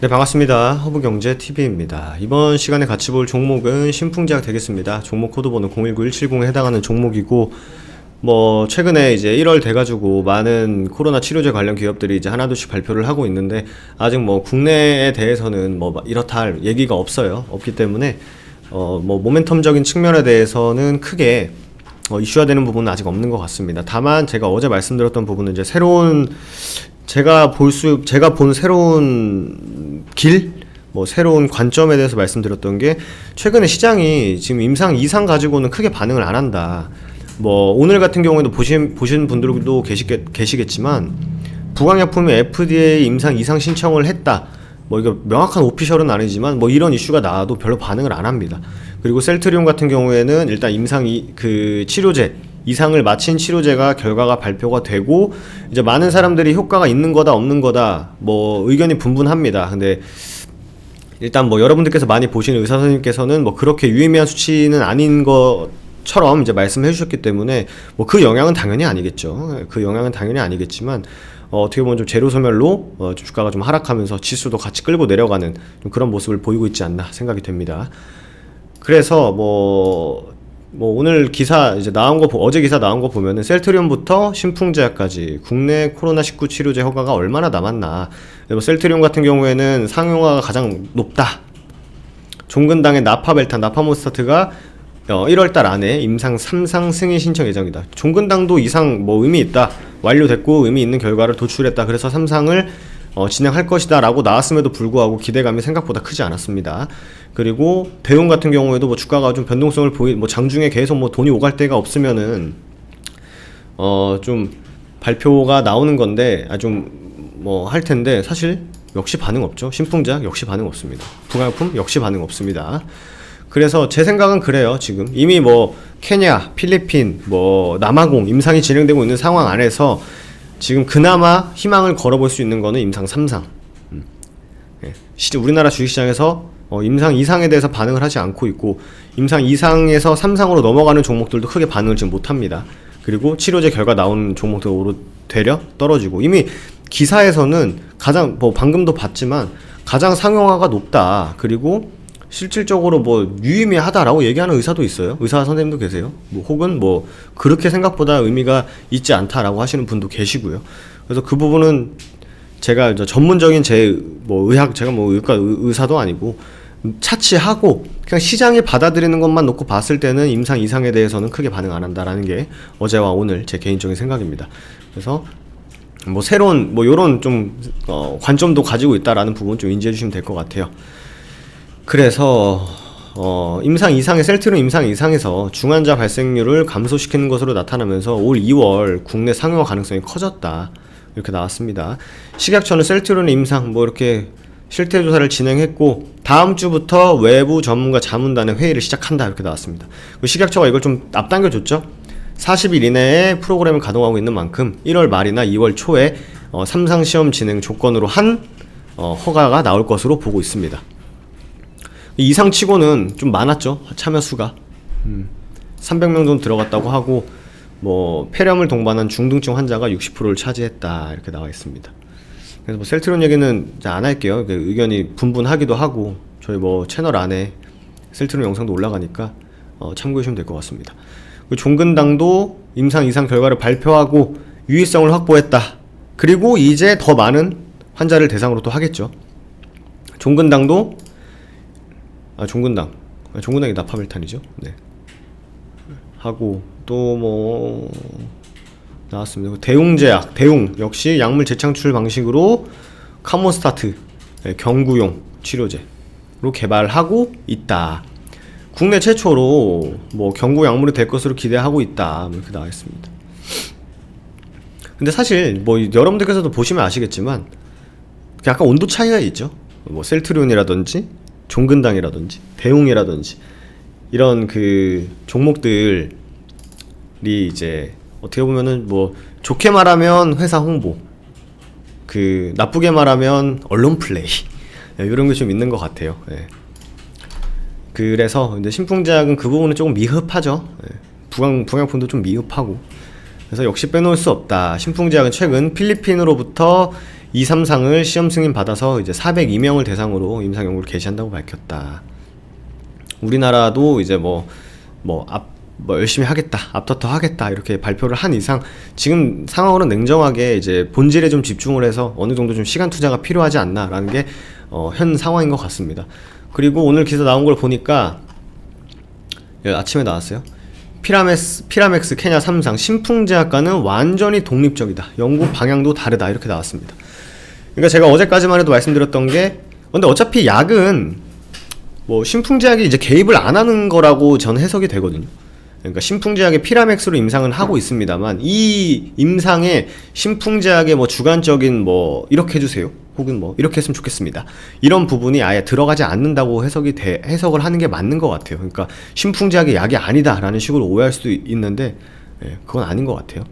네, 반갑습니다. 허브경제TV입니다. 이번 시간에 같이 볼 종목은 신풍제약 되겠습니다. 종목 코드번호 019170에 해당하는 종목이고, 최근에 이제 1월 돼가지고 많은 코로나 치료제 관련 기업들이 이제 하나둘씩 발표를 하고 있는데, 아직 국내에 대해서는 이렇다 할 얘기가 없기 때문에, 모멘텀적인 측면에 대해서는 크게 이슈화 되는 부분은 아직 없는 것 같습니다. 다만, 제가 어제 말씀드렸던 부분은 이제 제가 본 새로운 새로운 관점에 대해서 말씀드렸던 게, 최근에 시장이 지금 임상 2상 가지고는 크게 반응을 안 한다. 오늘 같은 경우에도 보신 분들도 계시겠지만, 부강약품이 FDA 임상 2상 신청을 했다. 이거 명확한 오피셜은 아니지만, 이런 이슈가 나와도 별로 반응을 안 합니다. 그리고 셀트리온 같은 경우에는 일단 치료제, 이상을 마친 치료제가 결과가 발표가 되고, 이제 많은 사람들이 효과가 있는 거다 없는 거다 의견이 분분합니다. 근데 일단 여러분들께서 많이 보시는 의사 선생님께서는 그렇게 유의미한 수치는 아닌 것처럼 이제 말씀해 주셨기 때문에 그 영향은 당연히 아니겠죠. 그 영향은 당연히 아니겠지만, 어떻게 보면 좀 재료 소멸로 주가가 좀 하락하면서 지수도 같이 끌고 내려가는 좀 그런 모습을 보이고 있지 않나 생각이 됩니다. 그래서 오늘 기사 이제 어제 기사 나온 거 보면은 셀트리온부터 신풍제약까지 국내 코로나19 치료제 허가가 얼마나 남았나. 셀트리온 같은 경우에는 상용화가 가장 높다. 종근당의 나파벨탄, 나파모스타트가 1월달 안에 임상 3상 승인 신청 예정이다. 종근당도 이상 의미 있다. 완료됐고 의미 있는 결과를 도출했다. 그래서 3상을 진행할 것이다 라고 나왔음에도 불구하고 기대감이 생각보다 크지 않았습니다. 그리고 대웅 같은 경우에도 주가가 좀 변동성을 장중에 계속 돈이 오갈 데가 없으면은 좀 발표가 나오는 건데 할 텐데, 사실 역시 반응 없죠. 신풍제약 역시 반응 없습니다. 부강약품 역시 반응 없습니다. 그래서 제 생각은 그래요. 지금 이미 케냐, 필리핀, 남아공 임상이 진행되고 있는 상황 안에서 지금 그나마 희망을 걸어볼 수 있는 거는 임상 3상. 우리나라 주식시장에서 임상 2상에 대해서 반응을 하지 않고 있고, 임상 2상에서 3상으로 넘어가는 종목들도 크게 반응을 지금 못합니다. 그리고 치료제 결과 나오는 종목도 되려 떨어지고, 이미 기사에서는 가장 방금도 봤지만 가장 상용화가 높다. 그리고 실질적으로 유의미하다라고 얘기하는 의사도 있어요. 의사 선생님도 계세요. 혹은 그렇게 생각보다 의미가 있지 않다라고 하시는 분도 계시고요. 그래서 그 부분은 제가 전문적인 제가 의학과 의사도 아니고 차치하고 그냥 시장이 받아들이는 것만 놓고 봤을 때는 임상 2상에 대해서는 크게 반응 안 한다라는 게 어제와 오늘 제 개인적인 생각입니다. 그래서 새로운 요런 좀 관점도 가지고 있다라는 부분 좀 인지해 주시면 될 것 같아요. 그래서 임상 2상의 셀트리온 임상 2상에서 중환자 발생률을 감소시키는 것으로 나타나면서 올 2월 국내 상용화 가능성이 커졌다. 이렇게 나왔습니다. 식약처는 셀트리온 임상 이렇게 실태 조사를 진행했고, 다음 주부터 외부 전문가 자문단의 회의를 시작한다. 이렇게 나왔습니다. 식약처가 이걸 좀 앞당겨 줬죠. 40일 이내에 프로그램을 가동하고 있는 만큼 1월 말이나 2월 초에 3상 시험 진행 조건으로 한 허가가 나올 것으로 보고 있습니다. 이상 치고는 좀 많았죠. 참여 수가 300명 정도 들어갔다고 하고, 폐렴을 동반한 중등증 환자가 60%를 차지했다. 이렇게 나와 있습니다. 그래서 셀트리온 얘기는 안 할게요. 의견이 분분하기도 하고, 저희 채널 안에 셀트리온 영상도 올라가니까 참고해 주시면 될 것 같습니다. 종근당도 임상 2상 결과를 발표하고 유의성을 확보했다. 그리고 이제 더 많은 환자를 대상으로 또 하겠죠. 종근당도 종근당이 나파벨탄이죠. 네. 하고 또 나왔습니다. 대웅제약, 대웅 역시 약물 재창출 방식으로 카모스타트 경구용 치료제로 개발하고 있다. 국내 최초로 경구 약물이 될 것으로 기대하고 있다. 이렇게 나와 있습니다. 근데 사실 여러분들께서도 보시면 아시겠지만 약간 온도 차이가 있죠. 셀트리온이라든지 종근당이라든지 대웅이라든지 이런 종목들이 이제 어떻게 보면은 좋게 말하면 회사 홍보, 나쁘게 말하면 언론 플레이, 이런 게 좀 있는 것 같아요. 그래서 이제 신풍제약은 그 부분은 조금 미흡하죠. 부강약품도 좀 미흡하고, 그래서 역시 빼놓을 수 없다. 신풍제약은 최근 필리핀으로부터 2, 3상을 시험 승인 받아서 이제 402명을 대상으로 임상 연구를 개시한다고 밝혔다. 우리나라도 이제 뭐 열심히 하겠다, 앞서서 하겠다 이렇게 발표를 한 이상 지금 상황으로 냉정하게 이제 본질에 좀 집중을 해서 어느 정도 좀 시간 투자가 필요하지 않나라는 게 현 상황인 것 같습니다. 그리고 오늘 기사 나온 걸 보니까 아침에 나왔어요. 피라맥스 케냐 3상 신풍제약과는 완전히 독립적이다. 연구 방향도 다르다. 이렇게 나왔습니다. 그러니까 제가 어제까지만 해도 말씀드렸던 게 근데 어차피 약은 뭐 신풍제약이 이제 개입을 안 하는 거라고 저는 해석이 되거든요. 그러니까 신풍제약의 피라맥스로 임상은 하고 있습니다만 이 임상에 신풍제약의 뭐 주관적인 뭐 이렇게 해주세요. 혹은 뭐 이렇게 했으면 좋겠습니다. 이런 부분이 아예 들어가지 않는다고 해석을 하는 게 맞는 것 같아요. 그러니까 신풍제약의 약이 아니다라는 식으로 오해할 수도 있는데 그건 아닌 것 같아요.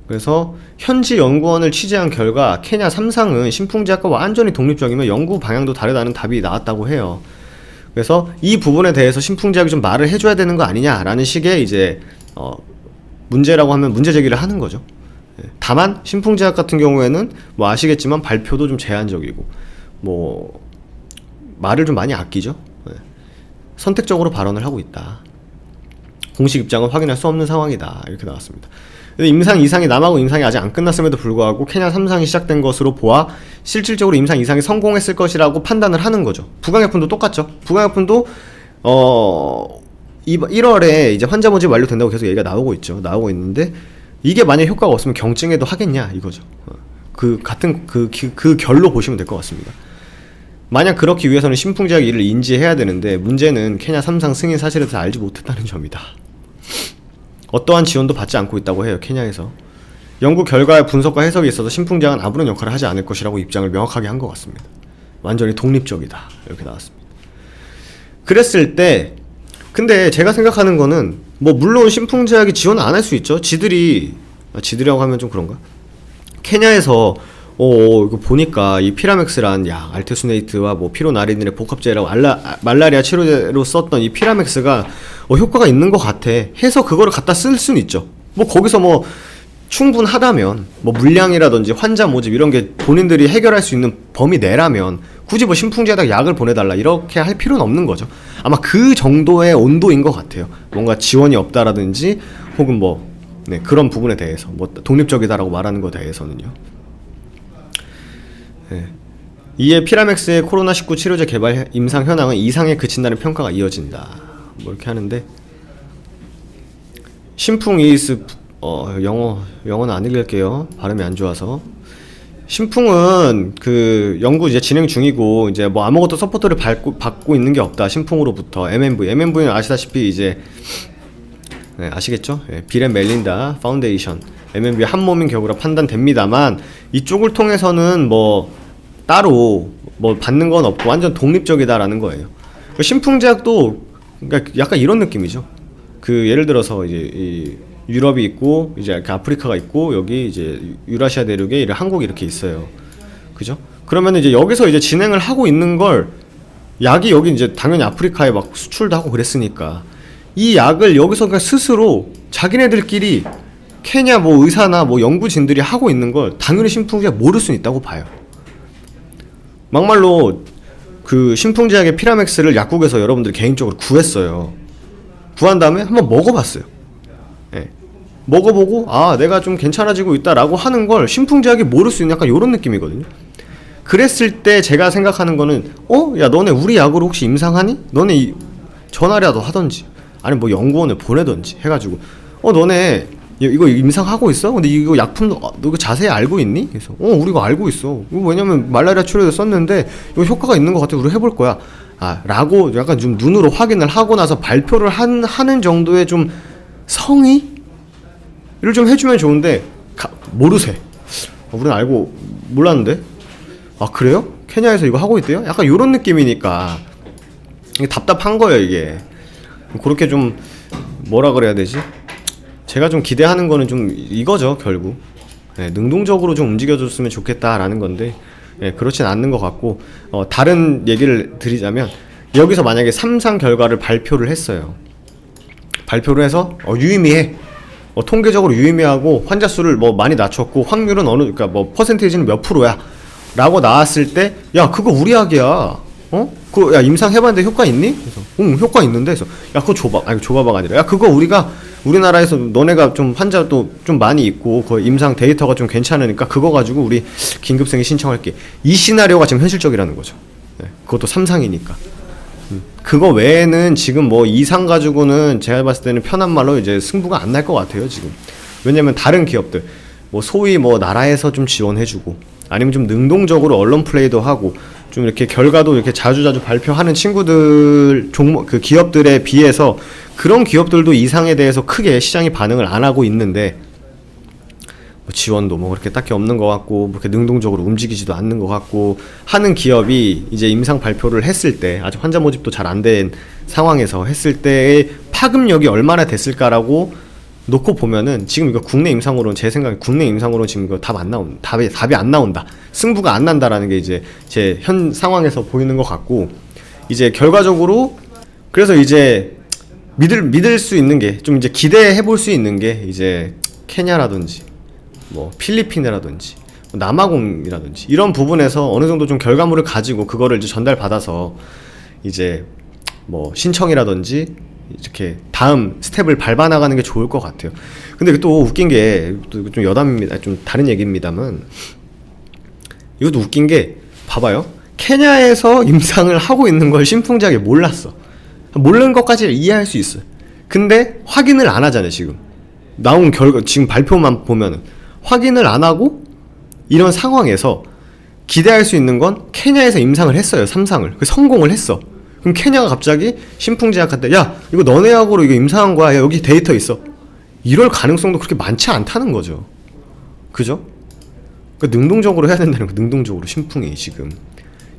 그래서 현지 연구원을 취재한 결과 케냐 3상은 신풍제약과 완전히 독립적이며 연구 방향도 다르다는 답이 나왔다고 해요. 그래서 이 부분에 대해서 신풍제약이 좀 말을 해줘야 되는 거 아니냐라는 식의 이제 문제라고 하면 문제 제기를 하는 거죠. 다만 신풍제약 같은 경우에는 뭐 아시겠지만 발표도 좀 제한적이고 뭐 말을 좀 많이 아끼죠. 선택적으로 발언을 하고 있다. 공식 입장은 확인할 수 없는 상황이다. 이렇게 나왔습니다. 임상 2상이 남하고 임상이 아직 안 끝났음에도 불구하고 케냐 3상이 시작된 것으로 보아 실질적으로 임상 2상이 성공했을 것이라고 판단을 하는 거죠. 부강약품도 똑같죠. 부강약품도 1월에 이제 환자 모집 완료된다고 계속 얘기가 나오고 있는데 이게 만약 효과가 없으면 경증에도 하겠냐 이거죠. 같은 결로 보시면 될 것 같습니다. 만약 그렇기 위해서는 신풍제약이 이를 인지해야 되는데 문제는 케냐 3상 승인 사실에 대해서 알지 못했다는 점이다. 어떠한 지원도 받지 않고 있다고 해요. 케냐에서. 연구 결과의 분석과 해석에 있어서 신풍제약은 아무런 역할을 하지 않을 것이라고 입장을 명확하게 한 것 같습니다. 완전히 독립적이다. 이렇게 나왔습니다. 그랬을 때 근데 제가 생각하는 거는 뭐 물론 신풍제약이 지원 안 할 수 있죠. 지들이라고 하면 좀 그런가? 케냐에서 이거 보니까 이 피라맥스란 약 알테수네이트와 뭐 피로나리딘의 복합제라고 말라리아 치료제로 썼던 이 피라맥스가 효과가 있는 것 같아 해서 그거를 갖다 쓸 수는 있죠. 뭐 거기서 뭐 충분하다면 뭐 물량이라든지 환자 모집 이런 게 본인들이 해결할 수 있는 범위 내라면 굳이 뭐 신풍제에다가 약을 보내달라 이렇게 할 필요는 없는 거죠. 아마 그 정도의 온도인 것 같아요. 뭔가 지원이 없다라든지 혹은 뭐 그런 부분에 대해서 뭐 독립적이다라고 말하는 것에 대해서는요. 이에 피라맥스의 코로나19 치료제 개발 임상 현황은 이상에 그친다는 평가가 이어진다. 뭐 이렇게 하는데 신풍이스 영어는 안 읽을게요. 발음이 안 좋아서. 신풍은 그 연구 이제 진행 중이고 이제 뭐 아무것도 서포트를 받고 있는 게 없다. 신풍으로부터 MMV는 아시다시피 이제 아시겠죠? 빌 앤 멜린다 파운데이션 MMV 한 몸인 격으로 판단됩니다만 이쪽을 통해서는 뭐 따로 뭐 받는 건 없고 완전 독립적이다라는 거예요. 신풍제약도 그러니까 약간 이런 느낌이죠. 그 예를 들어서 이제 이 유럽이 있고 이제 아프리카가 있고 여기 이제 유라시아 대륙에 한국이 이렇게 있어요. 그죠? 그러면 이제 여기서 이제 진행을 하고 있는 걸 약이 여기 이제 당연히 아프리카에 막 수출도 하고 그랬으니까 이 약을 여기서 그냥 스스로 자기네들끼리 케냐 뭐 의사나 뭐 연구진들이 하고 있는 걸 당연히 신풍제약 모를 수는 있다고 봐요. 막말로 그 신풍제약의 피라맥스를 약국에서 여러분들이 개인적으로 구했어요. 구한 다음에 한번 먹어봤어요. 먹어보고 내가 좀 괜찮아지고 있다라고 하는 걸 신풍제약이 모를 수 있는 약간 이런 느낌이거든요. 그랬을 때 제가 생각하는 거는 야 너네 우리 약으로 혹시 임상하니? 너네 전화라도 하던지 아니 뭐 연구원을 보내던지 해가지고 너네 이거 임상하고 있어? 근데 이거 약품도 너 이거 자세히 알고 있니? 그래서 우리 이거 알고 있어. 이거 왜냐면 말라리아 치료제 썼는데 이거 효과가 있는 것 같아. 우리 해볼 거야. 라고 약간 좀 눈으로 확인을 하고 나서 발표를 하는 정도의 좀 성의를 좀 해주면 좋은데 모르세. 우리는 알고 몰랐는데. 그래요? 케냐에서 이거 하고 있대요? 약간 요런 느낌이니까 이게 답답한 거예요 이게. 그렇게 좀 뭐라 그래야 되지? 제가 좀 기대하는 거는 좀 이거죠 결국. 능동적으로 좀 움직여줬으면 좋겠다라는 건데 그렇진 않는 것 같고 다른 얘기를 드리자면 여기서 만약에 3상 결과를 발표를 했어요. 발표를 해서 유의미해 통계적으로 유의미하고 환자 수를 뭐 많이 낮췄고 확률은 그러니까 뭐 퍼센테이지는 몇 프로야 라고 나왔을 때, 야 그거 우리 약이야, 야 임상 해봤는데 효과 있니? 그래서 응 효과 있는데, 그래서 야 그거 줘봐, 아니 줘봐봐가 아니라 야 그거 우리나라에서 너네가 좀 환자도 좀 많이 있고 그 임상 데이터가 좀 괜찮으니까 그거 가지고 우리 긴급생이 신청할게. 이 시나리오가 지금 현실적이라는 거죠. 네, 그것도 3상이니까. 그거 외에는 지금 뭐 2상 가지고는 제가 봤을 때는 편한 말로 이제 승부가 안 날 것 같아요 지금. 왜냐면 다른 기업들 뭐 소위 뭐 나라에서 좀 지원해주고 아니면 좀 능동적으로 언론 플레이도 하고 좀 이렇게 결과도 이렇게 자주자주 발표하는 친구들 종목 그 기업들에 비해서 그런 기업들도 이상에 대해서 크게 시장이 반응을 안 하고 있는데, 뭐 지원도 뭐 그렇게 딱히 없는 것 같고 뭐 그렇게 능동적으로 움직이지도 않는 것 같고 하는 기업이 이제 임상 발표를 했을 때 아직 환자 모집도 잘 안 된 상황에서 했을 때의 파급력이 얼마나 됐을까라고 놓고 보면은 지금 이거 국내 임상으로는 제 생각에 국내 임상으로는 지금 이거 답이 안 나온다. 승부가 안 난다라는 게 이제 제 현 상황에서 보이는 것 같고, 이제 결과적으로 그래서 이제 믿을 수 있는 게 좀 이제 기대해 볼 수 있는 게 이제 케냐라든지 뭐 필리핀이라든지 남아공이라든지 이런 부분에서 어느 정도 좀 결과물을 가지고 그거를 이제 전달받아서 이제 뭐 신청이라든지 이렇게 다음 스텝을 밟아나가는 게 좋을 것 같아요. 근데 또 웃긴 게 좀 여담입니다. 좀 다른 얘기입니다만 이것도 웃긴 게 봐봐요. 케냐에서 임상을 하고 있는 걸 신풍제약이 몰랐어. 모르는 것까지 이해할 수 있어요. 근데 확인을 안 하잖아요. 지금 나온 결과 지금 발표만 보면은 확인을 안 하고 이런 상황에서 기대할 수 있는 건 케냐에서 임상을 했어요. 3상을. 성공을 했어. 그럼 케냐가 갑자기 신풍제약한테 야 이거 너네하고로 이거 임상한 거야. 야, 여기 데이터 있어. 이럴 가능성도 그렇게 많지 않다는 거죠. 그죠? 그러니까 능동적으로 해야 된다는 거. 능동적으로 신풍이 지금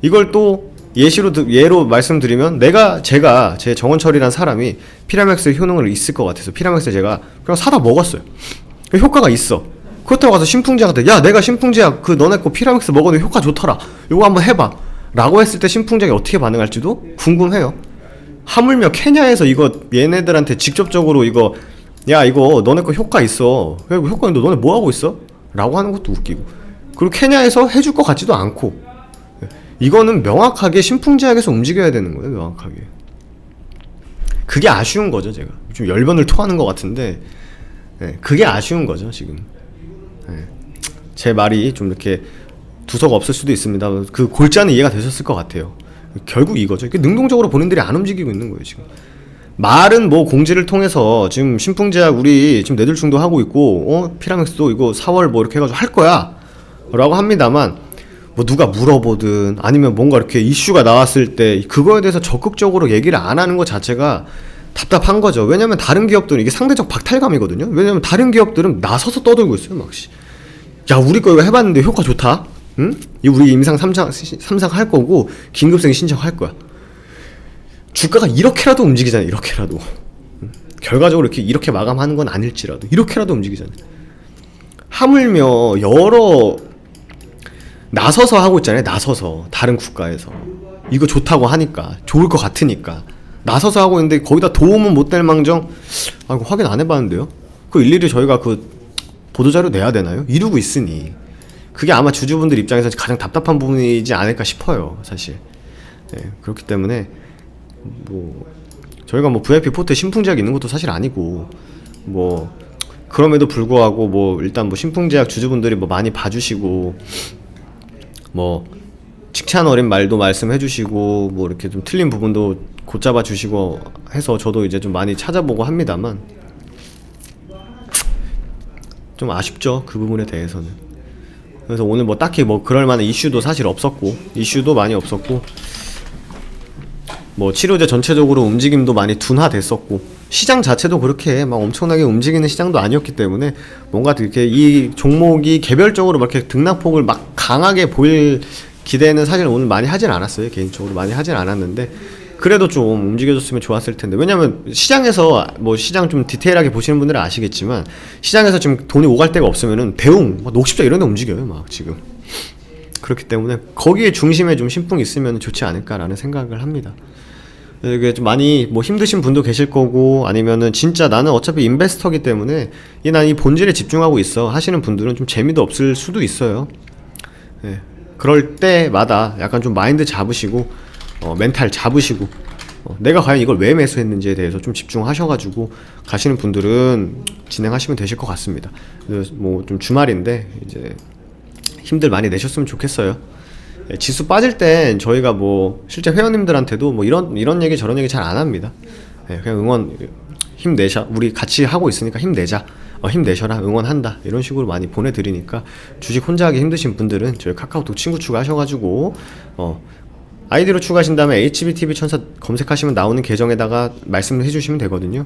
이걸 또 예로 말씀드리면 제가 제 정원철이란 사람이 피라맥스 효능을 있을 것 같아서 피라맥스 제가 그냥 사다 먹었어요. 효과가 있어. 그렇다고 가서 신풍제약한테 야 내가 신풍제약 그 너네 거 피라맥스 먹었는데 효과 좋더라. 요거 한번 해봐 라고 했을 때 신풍제약이 어떻게 반응할지도 궁금해요. 하물며 케냐에서 이거 얘네들한테 직접적으로 이거 야 이거 너네 거 효과 있어. 효과 있는데 너네 뭐 하고 있어? 라고 하는 것도 웃기고, 그리고 케냐에서 해줄 것 같지도 않고. 이거는 명확하게 신풍제약에서 움직여야 되는 거예요. 명확하게. 그게 아쉬운 거죠. 제가 좀 열변을 토하는 것 같은데 그게 아쉬운 거죠 지금. 제 말이 좀 이렇게 두서가 없을 수도 있습니다. 그 골자는 이해가 되셨을 것 같아요. 결국 이거죠. 능동적으로 본인들이 안 움직이고 있는 거예요 지금. 말은 뭐 공지를 통해서 지금 신풍제약 우리 지금 뇌졸중도 하고 있고 피라맥스도 이거 4월 뭐 이렇게 해가지고 할 거야 라고 합니다만, 뭐 누가 물어보든 아니면 뭔가 이렇게 이슈가 나왔을 때 그거에 대해서 적극적으로 얘기를 안 하는 것 자체가 답답한 거죠. 왜냐면 다른 기업들은 이게 상대적 박탈감이거든요. 왜냐면 다른 기업들은 나서서 떠들고 있어요. 막 야 우리 거 이거 해봤는데 효과 좋다. 응? 우리 임상 3상 할 거고 긴급생 신청할 거야. 주가가 이렇게라도 움직이잖아요. 이렇게라도. 결과적으로 이렇게 마감하는 건 아닐지라도 이렇게라도 움직이잖아요. 하물며 여러 나서서 하고 있잖아요. 나서서 다른 국가에서 이거 좋다고 하니까 좋을 것 같으니까 나서서 하고 있는데 거기다 도움은 못 될 망정 이거 확인 안 해봤는데요. 그 일일이 저희가 그 보도자료 내야 되나요? 이러고 있으니 그게 아마 주주분들 입장에서 가장 답답한 부분이지 않을까 싶어요. 사실. 그렇기 때문에 뭐 저희가 뭐 VIP 포트에 신풍제약 있는 것도 사실 아니고 뭐 그럼에도 불구하고 뭐 일단 뭐 신풍제약 주주분들이 뭐 많이 봐주시고 뭐 칭찬 어린 말도 말씀해 주시고 뭐 이렇게 좀 틀린 부분도 곧잡아 주시고 해서 저도 이제 좀 많이 찾아보고 합니다만 좀 아쉽죠. 그 부분에 대해서는. 그래서 오늘 뭐 딱히 뭐 그럴 만한 이슈도 사실 없었고 이슈도 많이 없었고 뭐 치료제 전체적으로 움직임도 많이 둔화됐었고 시장 자체도 그렇게 막 엄청나게 움직이는 시장도 아니었기 때문에 뭔가 이렇게 이 종목이 개별적으로 막 이렇게 등락폭을 막 강하게 보일 기대는 사실 오늘 많이 하진 않았어요. 개인적으로 많이 하진 않았는데 그래도 좀 움직여줬으면 좋았을 텐데, 왜냐면 시장에서 뭐 시장 좀 디테일하게 보시는 분들은 아시겠지만 시장에서 지금 돈이 오갈 데가 없으면은 대웅 막 녹십자 이런 데 움직여요 막 지금. 그렇기 때문에 거기에 중심에 좀 신풍이 있으면 좋지 않을까라는 생각을 합니다. 이게 좀 많이 뭐 힘드신 분도 계실 거고, 아니면은 진짜 나는 어차피 인베스터기 때문에 난 이 본질에 집중하고 있어 하시는 분들은 좀 재미도 없을 수도 있어요. 예. 그럴 때마다 약간 좀 마인드 잡으시고, 멘탈 잡으시고, 내가 과연 이걸 왜 매수했는지에 대해서 좀 집중하셔가지고 가시는 분들은 진행하시면 되실 것 같습니다. 뭐 좀 주말인데 이제 힘들 많이 내셨으면 좋겠어요. 예, 지수 빠질 땐 저희가 뭐 실제 회원님들한테도 뭐 이런 얘기 저런 얘기 잘 안 합니다. 예, 그냥 응원, 힘내자, 우리 같이 하고 있으니까 힘내자, 힘내셔라, 응원한다, 이런 식으로 많이 보내드리니까 주식 혼자 하기 힘드신 분들은 저희 카카오톡 친구 추가하셔가지고 아이디로 추가하신 다음에 HBTV 천사 검색하시면 나오는 계정에다가 말씀을 해주시면 되거든요.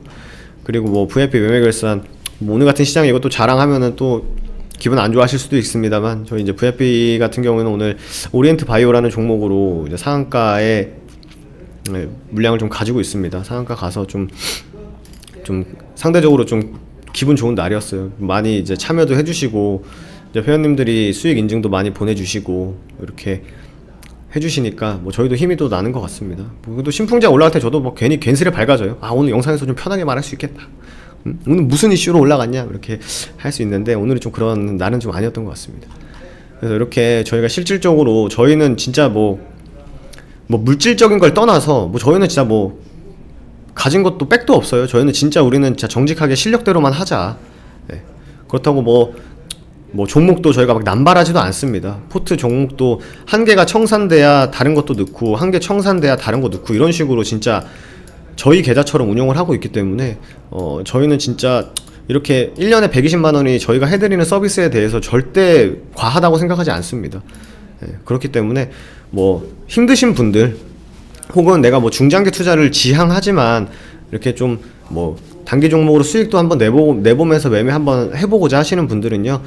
그리고 뭐 VIP 매매 결산, 뭐 오늘 같은 시장에 이것도 자랑하면은 또 기분 안 좋아하실 수도 있습니다만, 저희 이제 VIP 같은 경우는 오늘 오리엔트 바이오라는 종목으로 이제 상한가에 물량을 좀 가지고 있습니다. 상한가 가서 좀 상대적으로 좀 기분 좋은 날이었어요. 많이 이제 참여도 해주시고, 이제 회원님들이 수익 인증도 많이 보내주시고 이렇게 해주시니까 뭐 저희도 힘이 또 나는 것 같습니다. 또 신풍제 올라갈 때 저도 뭐 괜히 괜스레 밝아져요. 아, 오늘 영상에서 좀 편하게 말할 수 있겠다. 오늘 무슨 이슈로 올라갔냐, 이렇게 할 수 있는데 오늘은 좀 그런 날은 좀 아니었던 것 같습니다. 그래서 이렇게 저희가 실질적으로 저희는 진짜 뭐 물질적인 걸 떠나서 뭐 저희는 진짜 뭐 가진 것도 백도 없어요. 저희는 진짜 우리는 진짜 정직하게 실력대로만 하자. 네. 그렇다고 뭐 종목도 저희가 막 남발하지도 않습니다. 포트 종목도 한 개가 청산돼야 다른 것도 넣고, 한 개 청산돼야 다른 거 넣고, 이런 식으로 진짜 저희 계좌처럼 운영을 하고 있기 때문에 저희는 진짜 이렇게 1년에 120만원이 저희가 해드리는 서비스에 대해서 절대 과하다고 생각하지 않습니다. 네, 그렇기 때문에 뭐 힘드신 분들, 혹은 내가 뭐 중장기 투자를 지향하지만 이렇게 좀 뭐 단기 종목으로 수익도 한번 내보면서 매매 한번 해보고자 하시는 분들은요,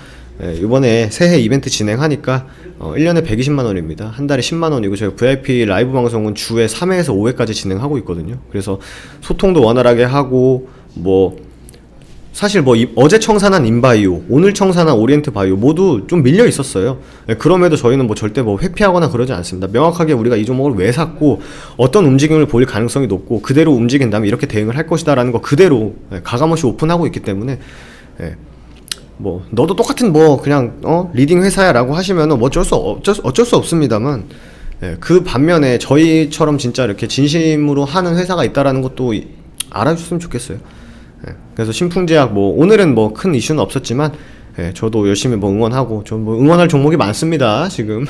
이번에 새해 이벤트 진행하니까 1년에 120만원입니다. 한 달에 10만원이고, 저희 VIP 라이브 방송은 주에 3회에서 5회까지 진행하고 있거든요. 그래서 소통도 원활하게 하고, 뭐 사실 뭐 어제 청산한 인바이오, 오늘 청산한 오리엔트 바이오 모두 좀 밀려 있었어요. 그럼에도 저희는 뭐 절대 뭐 회피하거나 그러지 않습니다. 명확하게 우리가 이 종목을 왜 샀고 어떤 움직임을 보일 가능성이 높고 그대로 움직인다면 이렇게 대응을 할 것이다라는 거 그대로 가감없이 오픈하고 있기 때문에, 뭐 너도 똑같은 뭐 그냥 리딩 회사야라고 하시면은 뭐 어쩔 수 없습니다만, 그 반면에 저희처럼 진짜 이렇게 진심으로 하는 회사가 있다라는 것도 알아주셨으면 좋겠어요. 그래서 신풍제약 뭐 오늘은 뭐 큰 이슈는 없었지만, 저도 열심히 뭐 응원하고, 저 뭐 응원할 종목이 많습니다 지금.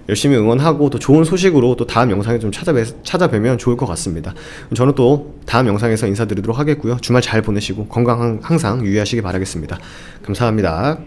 열심히 응원하고 또 좋은 소식으로 또 다음 영상에 좀 찾아뵈면 좋을 것 같습니다. 저는 또 다음 영상에서 인사드리도록 하겠고요. 주말 잘 보내시고 건강 항상 유의하시기 바라겠습니다. 감사합니다.